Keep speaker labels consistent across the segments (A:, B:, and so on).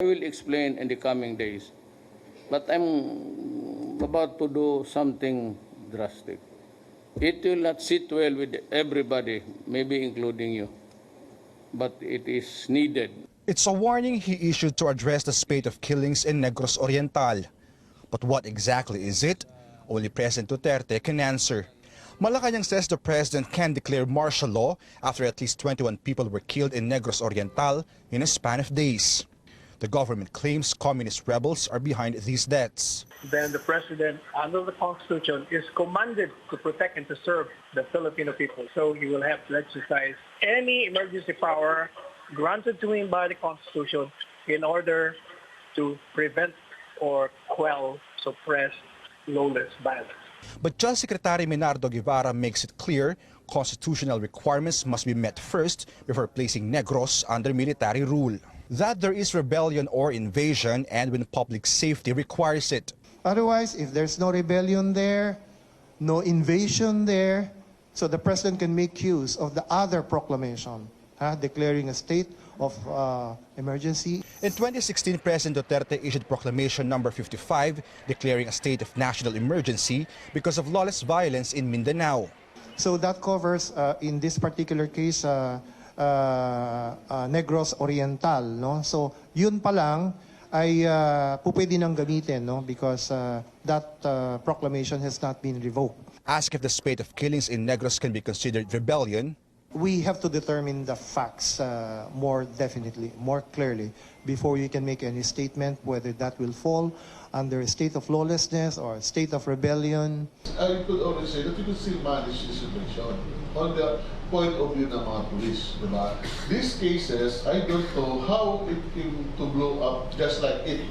A: I will explain in the coming days, but I'm about to do something drastic. It will not sit well with everybody, maybe including you, but it is needed.
B: It's a warning he issued to address the spate of killings in Negros Oriental. But what exactly is it? Only President Duterte can answer. Malacanang says the president can declare martial law after at least 21 people were killed in Negros Oriental in a span of days. The government claims communist rebels are behind these deaths.
C: Then the president, under the Constitution, is commanded to protect and to serve the Filipino people. So he will have to exercise any emergency power granted to him by the Constitution in order to prevent or quell, suppress lawless violence.
B: But Justice Secretary Menardo Guevarra makes it clear constitutional requirements must be met first before placing Negros under military rule. That there is rebellion or invasion and when public safety requires it.
D: Otherwise, if there's no rebellion there, no invasion there, so the president can make use of the other proclamation, declaring a state of emergency.
B: In 2016, President Duterte issued Proclamation number 55 declaring a state of national emergency because of lawless violence in Mindanao.
D: So that covers, in this particular case, Negros Oriental, no? So yun pa lang ay pupwede nang gamitin, no? Because that proclamation has not been revoked.
B: Asked if the spate of killings in Negros can be considered rebellion,
D: we have to determine the facts more definitely, more clearly, before you can make any statement whether that will fall under a state of lawlessness or a state of rebellion.
E: I could only say that you could still manage this situation on the point of view ng mga police, diba? These cases, I don't know how it came to blow up just like it,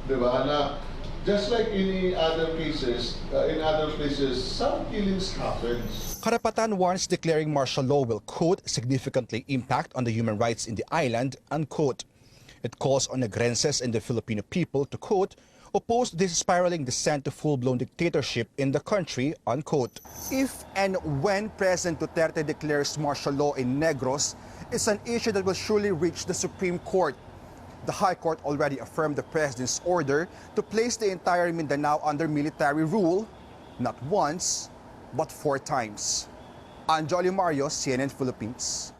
E: diba? Na, just like any other cases, in other places, some killings happen.
B: Karapatan warns declaring martial law will, quote, significantly impact on the human rights in the island, unquote. It calls on Negrenses and the Filipino people to, quote, oppose this spiraling descent to full-blown dictatorship in the country, unquote. If and when President Duterte declares martial law in Negros, it's an issue that will surely reach the Supreme Court. The High Court already affirmed the president's order to place the entire Mindanao under military rule, not once, but 4 times. Anjoli Mario, CNN Philippines.